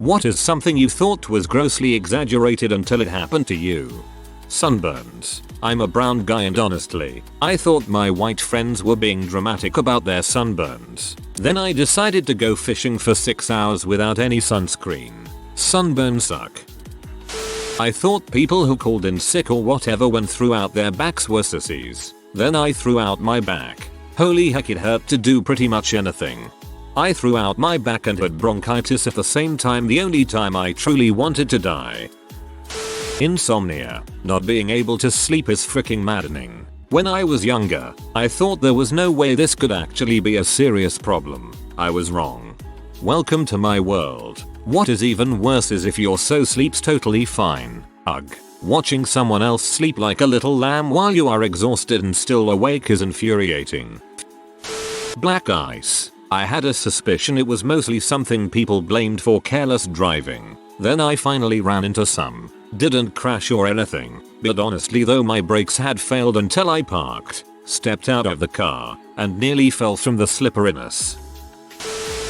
What is something you thought was grossly exaggerated until it happened to you? Sunburns. I'm a brown guy and honestly, I thought my white friends were being dramatic about their sunburns. Then I decided to go fishing for 6 hours without any sunscreen. Sunburns suck. I thought people who called in sick or whatever when threw out their backs were sissies. Then I threw out my back. Holy heck, it hurt to do pretty much anything. I threw out my back and had bronchitis at the same time, the only time I truly wanted to die. Insomnia. Not being able to sleep is freaking maddening. When I was younger, I thought there was no way this could actually be a serious problem. I was wrong. Welcome to my world. What is even worse is if your sleep's totally fine. Ugh. Watching someone else sleep like a little lamb while you are exhausted and still awake is infuriating. Black ice. I had a suspicion it was mostly something people blamed for careless driving. Then I finally ran into some. Didn't crash or anything, but honestly though my brakes had failed until I parked, stepped out of the car, and nearly fell from the slipperiness.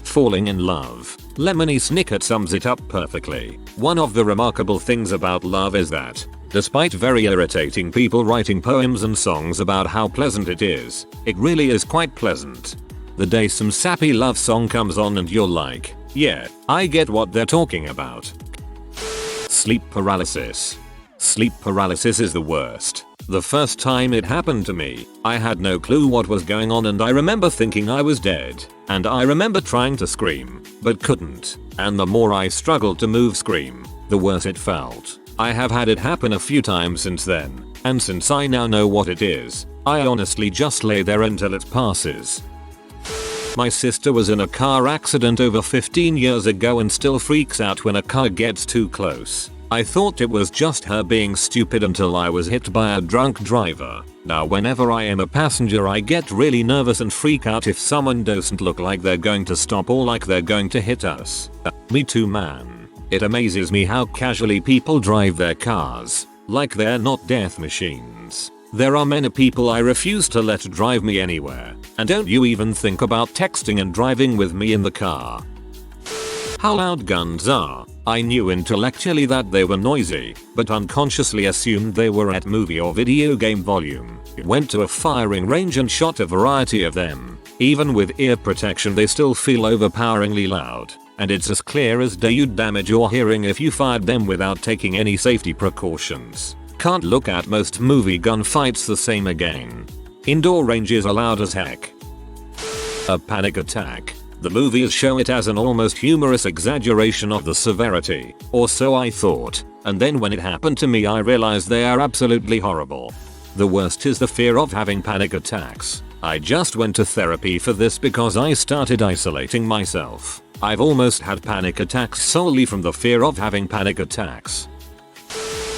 Falling in love. Lemony Snicket sums it up perfectly. One of the remarkable things about love is that, despite very irritating people writing poems and songs about how pleasant it is, it really is quite pleasant. The day some sappy love song comes on and you're like, yeah, I get what they're talking about. Sleep paralysis. Sleep paralysis is the worst. The first time it happened to me, I had no clue what was going on and I remember thinking I was dead. And I remember trying to scream, but couldn't. And the more I struggled to scream, the worse it felt. I have had it happen a few times since then, and since I now know what it is, I honestly just lay there until it passes. My sister was in a car accident over 15 years ago and still freaks out when a car gets too close. I thought it was just her being stupid until I was hit by a drunk driver. Now whenever I am a passenger I get really nervous and freak out if someone doesn't look like they're going to stop or like they're going to hit us. Me too, man. It amazes me how casually people drive their cars, like they're not death machines. There are many people I refuse to let drive me anywhere, and don't you even think about texting and driving with me in the car. How loud guns are. I knew intellectually that they were noisy, but unconsciously assumed they were at movie or video game volume. Went to a firing range and shot a variety of them. Even with ear protection they still feel overpoweringly loud, and it's as clear as day you'd damage your hearing if you fired them without taking any safety precautions. Can't look at most movie gunfights the same again. Indoor ranges are loud as heck. A panic attack. The movies show it as an almost humorous exaggeration of the severity, or so I thought, and then when it happened to me I realized they are absolutely horrible. The worst is the fear of having panic attacks. I just went to therapy for this because I started isolating myself. I've almost had panic attacks solely from the fear of having panic attacks.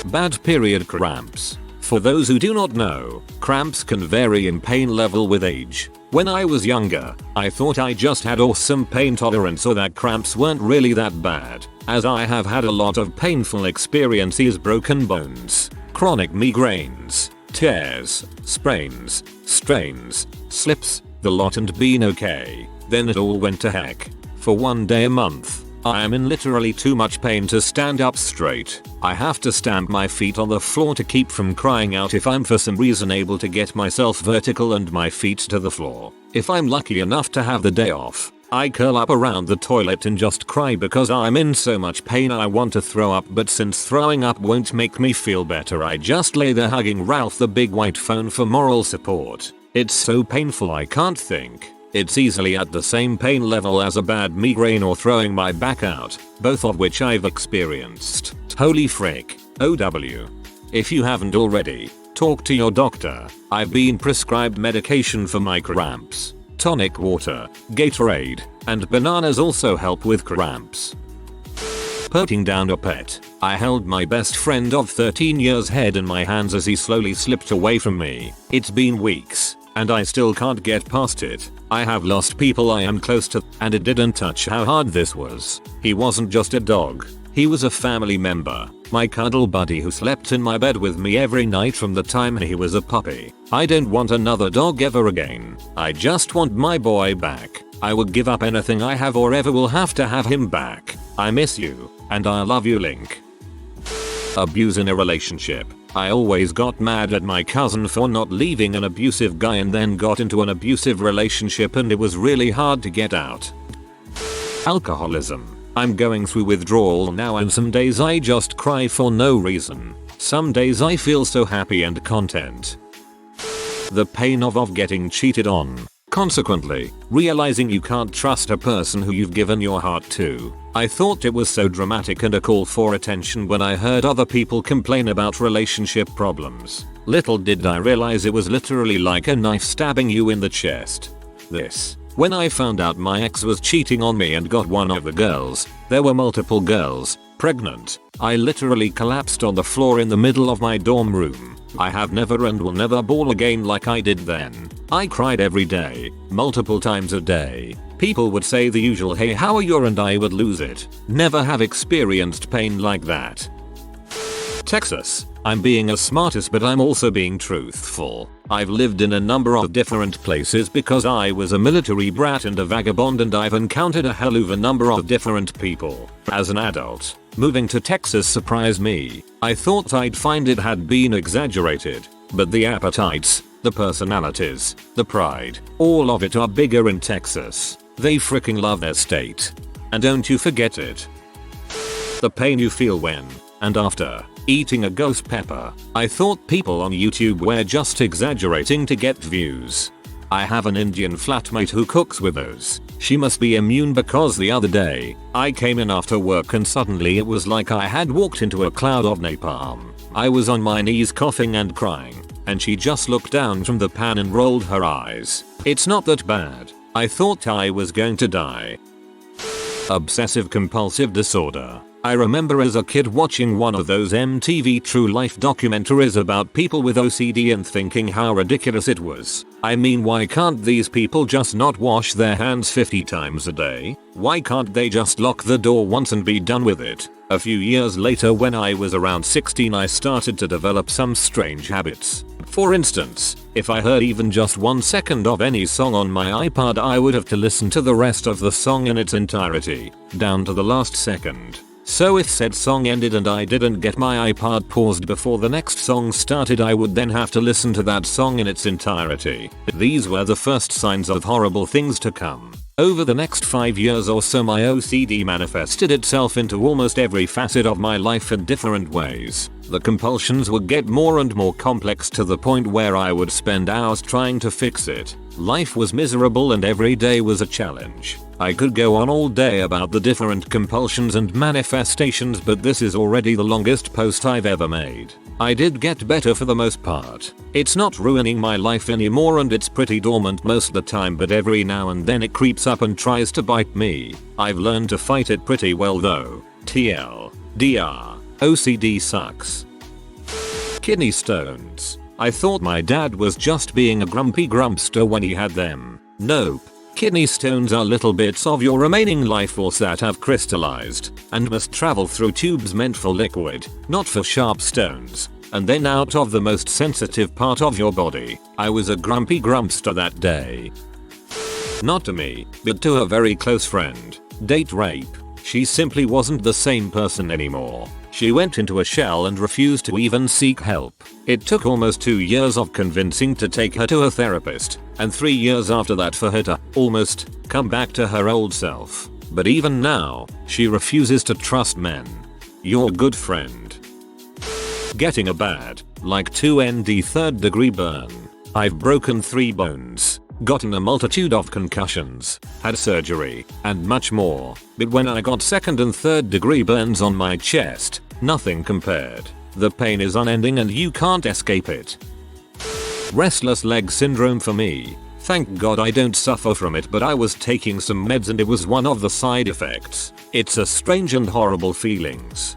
Bad period cramps. For those who do not know, cramps can vary in pain level with age. When I was younger, I thought I just had awesome pain tolerance or that cramps weren't really that bad, as I have had a lot of painful experiences, broken bones, chronic migraines, tears, sprains, strains, slips, the lot, and been okay. Then it all went to heck. For one day a month, I am in literally too much pain to stand up straight. I have to stamp my feet on the floor to keep from crying out if I'm for some reason able to get myself vertical and my feet to the floor. If I'm lucky enough to have the day off, I curl up around the toilet and just cry because I'm in so much pain I want to throw up, but since throwing up won't make me feel better I just lay there hugging Ralph the big white phone for moral support. It's so painful I can't think. It's easily at the same pain level as a bad migraine or throwing my back out, both of which I've experienced. Holy frick. OW. If you haven't already, talk to your doctor. I've been prescribed medication for my cramps. Tonic water, Gatorade, and bananas also help with cramps. Putting down a pet. I held my best friend of 13 years' head in my hands as he slowly slipped away from me. It's been weeks, and I still can't get past it. I have lost people I am close to, and it didn't touch how hard this was. He wasn't just a dog. He was a family member, my cuddle buddy who slept in my bed with me every night from the time he was a puppy. I don't want another dog ever again. I just want my boy back. I would give up anything I have or ever will have to have him back. I miss you, and I love you, Link. Abuse in a relationship. I always got mad at my cousin for not leaving an abusive guy and then got into an abusive relationship and it was really hard to get out. Alcoholism. I'm going through withdrawal now and some days I just cry for no reason. Some days I feel so happy and content. The pain of getting cheated on. Consequently, realizing you can't trust a person who you've given your heart to. I thought it was so dramatic and a call for attention when I heard other people complain about relationship problems. Little did I realize it was literally like a knife stabbing you in the chest. When I found out my ex was cheating on me and got one of the girls, there were multiple girls, pregnant, I literally collapsed on the floor in the middle of my dorm room. I have never and will never bawl again like I did then. I cried every day, multiple times a day. People would say the usual hey how are you and I would lose it. Never have experienced pain like that. Texas. I'm being a smartass but I'm also being truthful. I've lived in a number of different places because I was a military brat and a vagabond and I've encountered a hell of a number of different people. As an adult, moving to Texas surprised me. I thought I'd find it had been exaggerated, but the appetites, the personalities, the pride, all of it are bigger in Texas. They freaking love their state. And don't you forget it. The pain you feel when, and after, eating a ghost pepper. I thought people on YouTube were just exaggerating to get views. I have an Indian flatmate who cooks with those. She must be immune because the other day, I came in after work and suddenly it was like I had walked into a cloud of napalm. I was on my knees coughing and crying, and she just looked down from the pan and rolled her eyes. It's not that bad. I thought I was going to die. Obsessive compulsive disorder. I remember as a kid watching one of those MTV True Life documentaries about people with OCD and thinking how ridiculous it was. I mean, why can't these people just not wash their hands 50 times a day? Why can't they just lock the door once and be done with it? A few years later when I was around 16 I started to develop some strange habits. For instance, if I heard even just 1 second of any song on my iPod I would have to listen to the rest of the song in its entirety, down to the last second. So if said song ended and I didn't get my iPod paused before the next song started I would then have to listen to that song in its entirety. These were the first signs of horrible things to come. Over the next 5 years or so my OCD manifested itself into almost every facet of my life in different ways. The compulsions would get more and more complex to the point where I would spend hours trying to fix it. Life was miserable and every day was a challenge. I could go on all day about the different compulsions and manifestations but this is already the longest post I've ever made. I did get better for the most part. It's not ruining my life anymore and it's pretty dormant most of the time but every now and then it creeps up and tries to bite me. I've learned to fight it pretty well though. TLDR. OCD sucks. Kidney stones. I thought my dad was just being a grumpy grumpster when he had them. Nope. Kidney stones are little bits of your remaining life force that have crystallized and must travel through tubes meant for liquid, not for sharp stones, and then out of the most sensitive part of your body. I was a grumpy grumpster that day. Not to me, but to a very close friend. Date rape. She simply wasn't the same person anymore. She went into a shell and refused to even seek help. It took almost 2 years of convincing to take her to a therapist, and 3 years after that for her to, almost, come back to her old self. But even now, she refuses to trust men. Your good friend. Getting a bad, like 2nd third-degree burn. I've broken 3 bones, gotten a multitude of concussions, had surgery, and much more. But when I got 2nd and 3rd-degree burns on my chest, nothing compared. The pain is unending and you can't escape it. Restless leg syndrome for me. Thank God I don't suffer from it but I was taking some meds and it was one of the side effects. It's a strange and horrible feelings.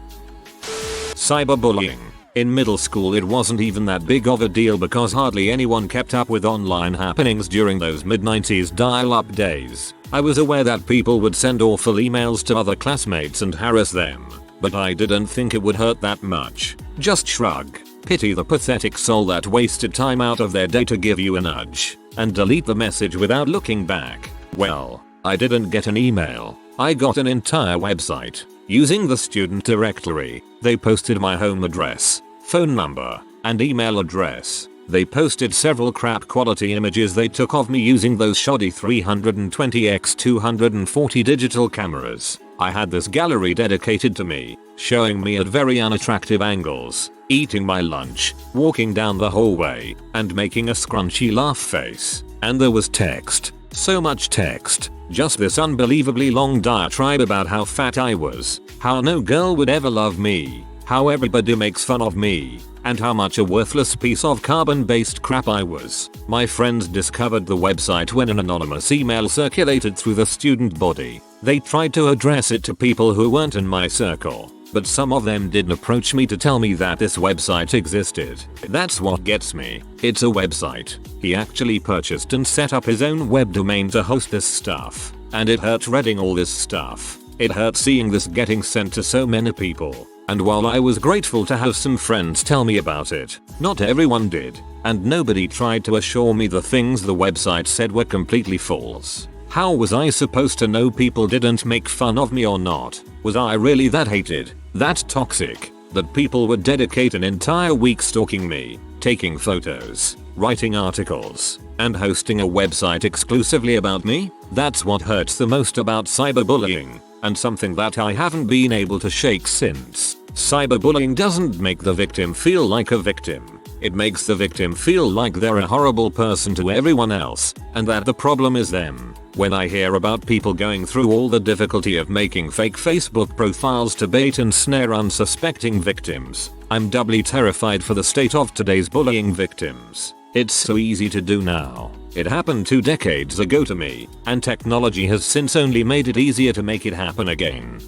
Cyberbullying. In middle school it wasn't even that big of a deal because hardly anyone kept up with online happenings during those mid-90s dial-up days. I was aware that people would send awful emails to other classmates and harass them, but I didn't think it would hurt that much. Just shrug. Pity the pathetic soul that wasted time out of their day to give you a nudge, and delete the message without looking back. Well, I didn't get an email. I got an entire website. Using the student directory, they posted my home address, phone number, and email address. They posted several crap quality images they took of me using those shoddy 320x240 digital cameras. I had this gallery dedicated to me, showing me at very unattractive angles, eating my lunch, walking down the hallway, and making a scrunchy laugh face. And there was text. So much text. Just this unbelievably long diatribe about how fat I was, how no girl would ever love me, how everybody makes fun of me, and how much a worthless piece of carbon-based crap I was. My friends discovered the website when an anonymous email circulated through the student body. They tried to address it to people who weren't in my circle, but some of them did approach me to tell me that this website existed. That's what gets me. It's a website. He actually purchased and set up his own web domain to host this stuff. And it hurt reading all this stuff. It hurt seeing this getting sent to so many people. And while I was grateful to have some friends tell me about it, not everyone did, and nobody tried to assure me the things the website said were completely false. How was I supposed to know people didn't make fun of me or not? Was I really that hated, that toxic, that people would dedicate an entire week stalking me, taking photos, writing articles, and hosting a website exclusively about me? That's what hurts the most about cyberbullying, and something that I haven't been able to shake since. Cyberbullying doesn't make the victim feel like a victim. It makes the victim feel like they're a horrible person to everyone else, and that the problem is them. When I hear about people going through all the difficulty of making fake Facebook profiles to bait and snare unsuspecting victims, I'm doubly terrified for the state of today's bullying victims. It's so easy to do now. It happened 2 decades ago to me, and technology has since only made it easier to make it happen again.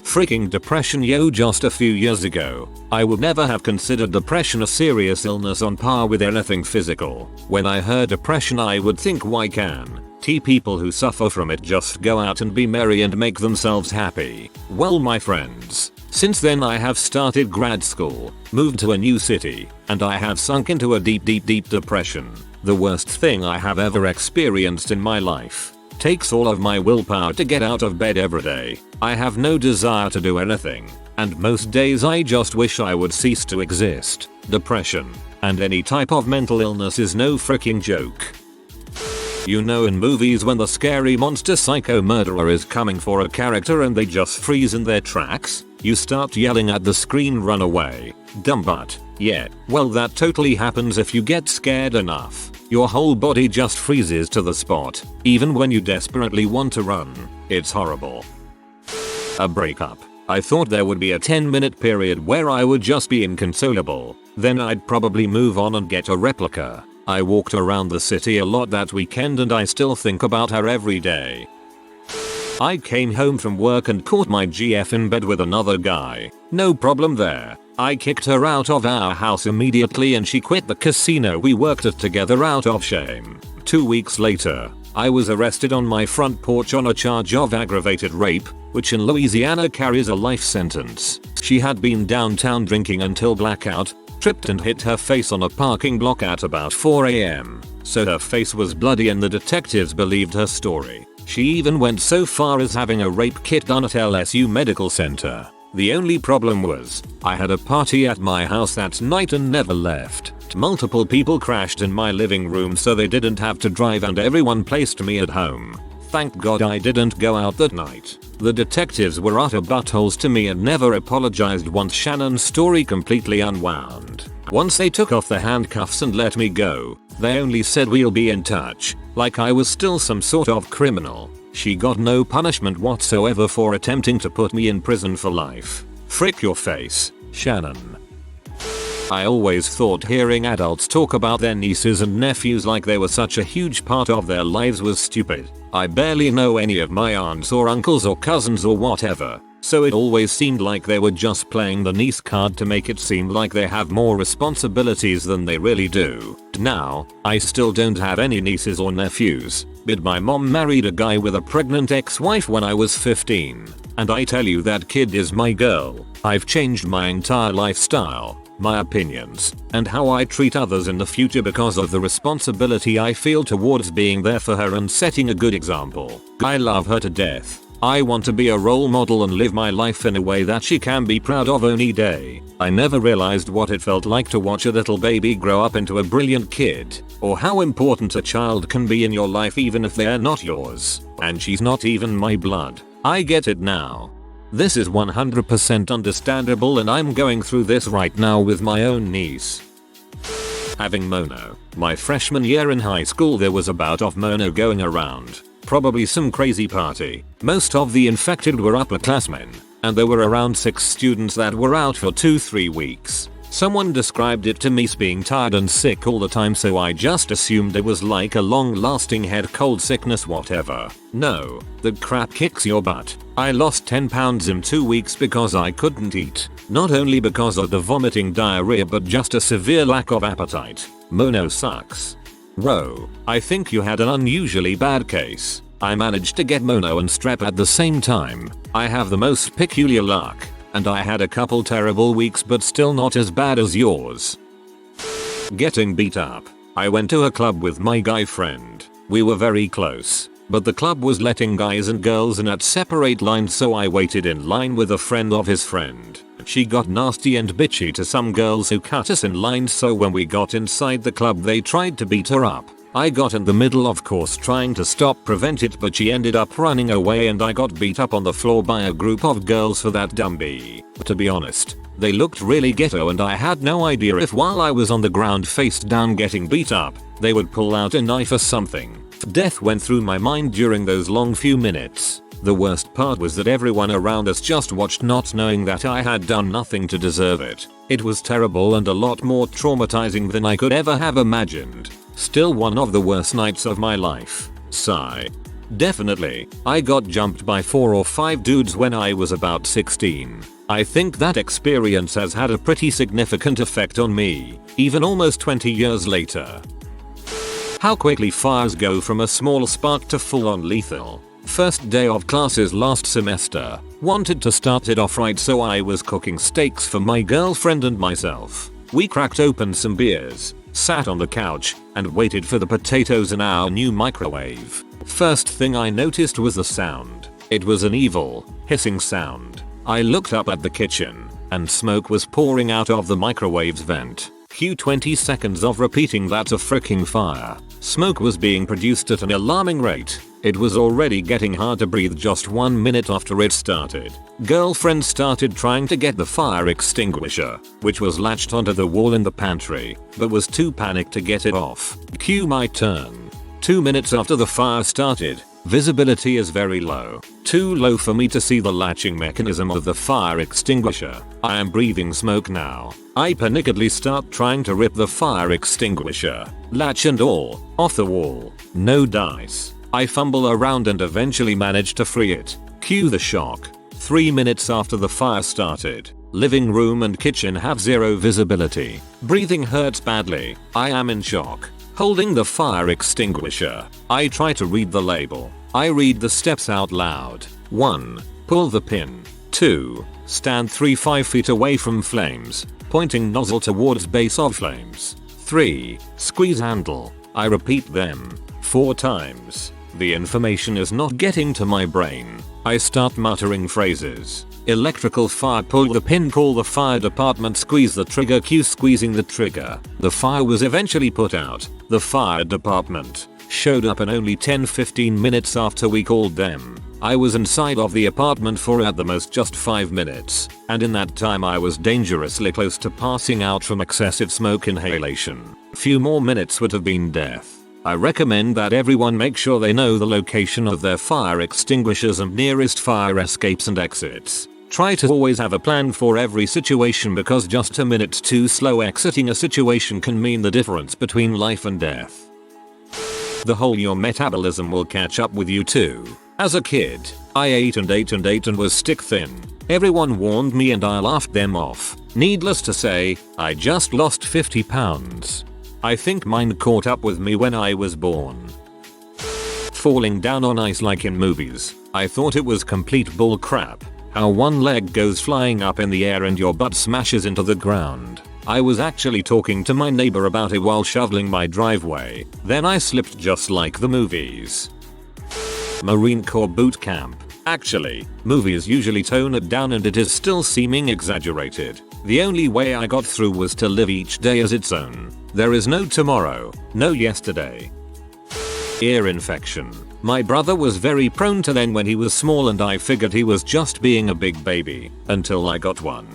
Freaking depression, yo. Just a few years ago, I would never have considered depression a serious illness on par with anything physical. When I heard depression, I would think, why can't people who suffer from it just go out and be merry and make themselves happy? Well, my friends, since then I have started grad school, moved to a new city, and I have sunk into a deep depression. The worst thing I have ever experienced in my life. Takes all of my willpower to get out of bed every day. I have no desire to do anything, and most days I just wish I would cease to exist. Depression and any type of mental illness is no freaking joke. You know, in movies when the scary monster psycho murderer is coming for a character and they just freeze in their tracks, you start yelling at the screen, run away, dumb butt. Yeah, well, that totally happens if you get scared enough. Your whole body just freezes to the spot, even when you desperately want to run. It's horrible. A breakup. I thought there would be a 10-minute period where I would just be inconsolable. Then I'd probably move on and get a replica. I walked around the city a lot that weekend and I still think about her every day. I came home from work and caught my GF in bed with another guy. No problem there. I kicked her out of our house immediately and she quit the casino we worked at together out of shame. 2 weeks later, I was arrested on my front porch on a charge of aggravated rape, which in Louisiana carries a life sentence. She had been downtown drinking until blackout, tripped and hit her face on a parking block at about 4 AM. So her face was bloody and the detectives believed her story. She even went so far as having a rape kit done at LSU Medical Center. The only problem was, I had a party at my house that night and never left. Multiple people crashed in my living room so they didn't have to drive and everyone placed me at home. Thank God I didn't go out that night. The detectives were utter buttholes to me and never apologized once Shannon's story completely unwound. Once they took off the handcuffs and let me go, they only said we'll be in touch, like I was still some sort of criminal. She got no punishment whatsoever for attempting to put me in prison for life. Frick your face, Shannon. I always thought hearing adults talk about their nieces and nephews like they were such a huge part of their lives was stupid. I barely know any of my aunts or uncles or cousins or whatever, so it always seemed like they were just playing the niece card to make it seem like they have more responsibilities than they really do. Now, I still don't have any nieces or nephews, but my mom married a guy with a pregnant ex-wife when I was 15, and I tell you that kid is my girl. I've changed my entire lifestyle. my opinions, and how I treat others in the future because of the responsibility I feel towards being there for her and setting a good example. I love her to death. I want to be a role model and live my life in a way that she can be proud of any day. I never realized what it felt like to watch a little baby grow up into a brilliant kid, or how important a child can be in your life even if they're not yours, and she's not even my blood. I get it now. This is 100% understandable, and I'm going through this right now with my own niece. Having mono. My freshman year in high school there was a bout of mono going around. Probably some crazy party. Most of the infected were upperclassmen, and there were around 6 students that were out for 2-3 weeks. Someone described it to me as being tired and sick all the time, so I just assumed it was like a long-lasting head cold sickness whatever. No, that crap kicks your butt. I lost 10 pounds in 2 weeks because I couldn't eat. Not only because of the vomiting diarrhea but just a severe lack of appetite. Mono sucks. Bro, I think you had an unusually bad case. I managed to get mono and strep at the same time. I have the most peculiar luck, and I had a couple terrible weeks but still not as bad as yours. Getting beat up. I went to a club with my guy friend. We were very close, but the club was letting guys and girls in at separate lines, so I waited in line with a friend of his friend. She got nasty and bitchy to some girls who cut us in line, so when we got inside the club they tried to beat her up. I got in the middle, of course, trying to prevent it, but she ended up running away and I got beat up on the floor by a group of girls for that dumbie. To be honest, they looked really ghetto and I had no idea if while I was on the ground face down getting beat up, they would pull out a knife or something. Death went through my mind during those long few minutes. The worst part was that everyone around us just watched, not knowing that I had done nothing to deserve it. It was terrible and a lot more traumatizing than I could ever have imagined. Still one of the worst nights of my life. Sigh. Definitely, I got jumped by 4 or 5 dudes when I was about 16. I think that experience has had a pretty significant effect on me, even almost 20 years later. How quickly fires go from a small spark to full-on lethal. First day of classes last semester. Wanted to start it off right, so I was cooking steaks for my girlfriend and myself. We cracked open some beers, sat on the couch, and waited for the potatoes in our new microwave. First thing I noticed was the sound. It was an evil, hissing sound. I looked up at the kitchen, and smoke was pouring out of the microwave's vent. Cue 20 seconds of repeating "that's a fricking fire." Smoke was being produced at an alarming rate. It was already getting hard to breathe just 1 minute after it started. Girlfriend started trying to get the fire extinguisher, which was latched onto the wall in the pantry, but was too panicked to get it off. Cue my turn. 2 minutes after the fire started, visibility is very low. Too low for me to see the latching mechanism of the fire extinguisher. I am breathing smoke now. I panickedly start trying to rip the fire extinguisher, latch and all, off the wall. No dice. I fumble around and eventually manage to free it. Cue the shock. 3 minutes after the fire started. Living room and kitchen have zero visibility. Breathing hurts badly. I am in shock. Holding the fire extinguisher. I try to read the label. I read the steps out loud. 1. Pull the pin. 2. Stand 3-5 feet away from flames, pointing nozzle towards base of flames. 3. Squeeze handle. I repeat them 4 times. The information is not getting to my brain. I start muttering phrases. Electrical fire, pull the pin, call the fire department, squeeze the trigger, cue squeezing the trigger. The fire was eventually put out. The fire department showed up in only 10-15 minutes after we called them. I was inside of the apartment for at the most just 5 minutes, and in that time I was dangerously close to passing out from excessive smoke inhalation. Few more minutes would have been death. I recommend that everyone make sure they know the location of their fire extinguishers and nearest fire escapes and exits. Try to always have a plan for every situation, because just a minute too slow exiting a situation can mean the difference between life and death. The whole your metabolism will catch up with you too. As a kid, I ate and was stick thin. Everyone warned me and I laughed them off. Needless to say, I just lost 50 pounds. I think mine caught up with me when I was born. Falling down on ice like in movies. I thought it was complete bull crap. How one leg goes flying up in the air and your butt smashes into the ground. I was actually talking to my neighbor about it while shoveling my driveway. Then I slipped just like the movies. Marine Corps boot camp. Actually, movies usually tone it down and it is still seeming exaggerated. The only way I got through was to live each day as its own. There is no tomorrow, no yesterday. Ear infection. My brother was very prone to them when he was small and I figured he was just being a big baby until I got one.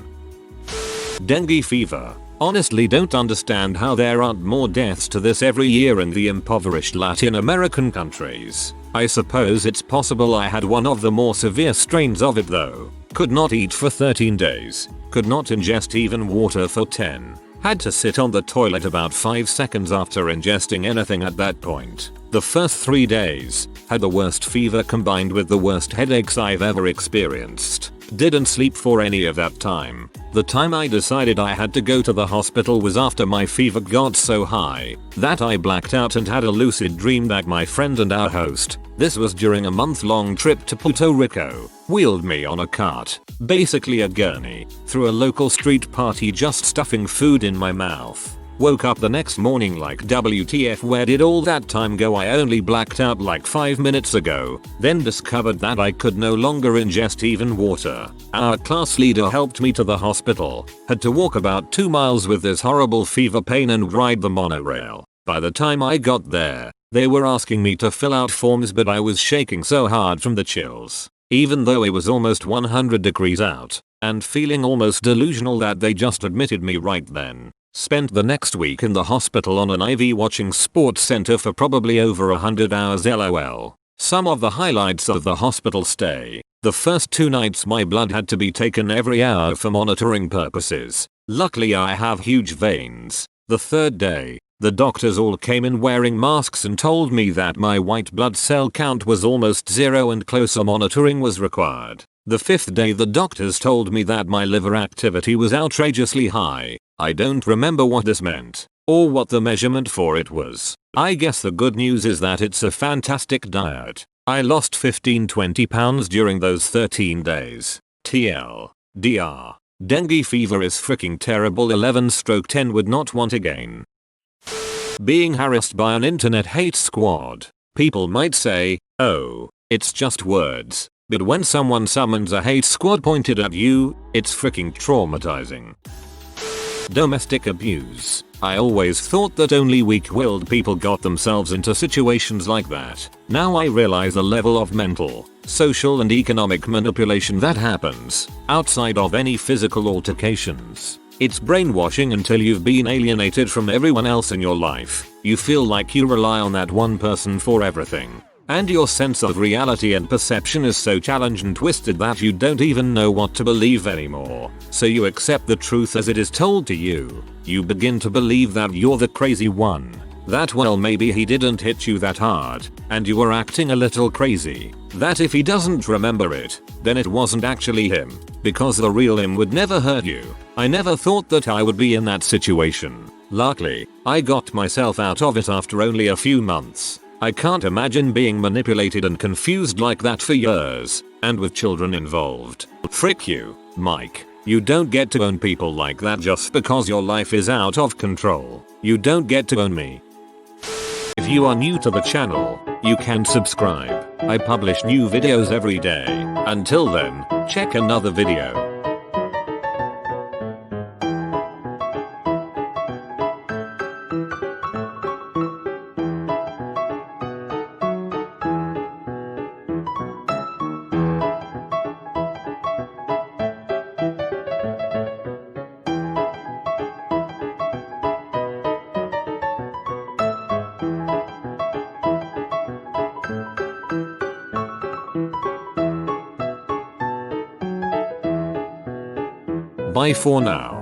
Dengue fever. Honestly don't understand how there aren't more deaths to this every year in the impoverished Latin American countries. I suppose it's possible I had one of the more severe strains of it though. Could not eat for 13 days. Could not ingest even water for 10. Had to sit on the toilet about 5 seconds after ingesting anything at that point. The first 3 days, had the worst fever combined with the worst headaches I've ever experienced. Didn't sleep for any of that time. The time I decided I had to go to the hospital was after my fever got so high that I blacked out and had a lucid dream that my friend and our host, this was during a month-long trip to Puerto Rico, wheeled me on a cart, basically a gurney, through a local street party just stuffing food in my mouth. Woke up the next morning like WTF, where did all that time go? I only blacked out like 5 minutes ago, then discovered that I could no longer ingest even water. Our class leader helped me to the hospital, had to walk about 2 miles with this horrible fever pain and ride the monorail. By the time I got there, they were asking me to fill out forms but I was shaking so hard from the chills, even though it was almost 100 degrees out, and feeling almost delusional that they just admitted me right then. Spent the next week in the hospital on an IV watching Sports Center for probably over 100 hours lol. Some of the highlights of the hospital stay. The first 2 nights my blood had to be taken every hour for monitoring purposes. Luckily I have huge veins. The 3rd day, the doctors all came in wearing masks and told me that my white blood cell count was almost 0 and closer monitoring was required. The 5th day the doctors told me that my liver activity was outrageously high. I don't remember what this meant, or what the measurement for it was. I guess the good news is that it's a fantastic diet. I lost 15-20 pounds during those 13 days. TLDR. Dengue fever is freaking terrible. 11/10 would not want again. Being harassed by an internet hate squad. People might say, oh, it's just words. But when someone summons a hate squad pointed at you, it's freaking traumatizing. Domestic abuse. I always thought that only weak-willed people got themselves into situations like that. Now I realize the level of mental, social and economic manipulation that happens outside of any physical altercations. It's brainwashing until you've been alienated from everyone else in your life. You feel like you rely on that one person for everything. And your sense of reality and perception is so challenged and twisted that you don't even know what to believe anymore. So you accept the truth as it is told to you. You begin to believe that you're the crazy one. That well maybe he didn't hit you that hard, and you were acting a little crazy. That if he doesn't remember it, then it wasn't actually him. Because the real him would never hurt you. I never thought that I would be in that situation. Luckily, I got myself out of it after only a few months. I can't imagine being manipulated and confused like that for years, and with children involved. Frick you, Mike. You don't get to own people like that just because your life is out of control. You don't get to own me. If you are new to the channel, you can subscribe. I publish new videos every day. Until then, check another video. Bye for now.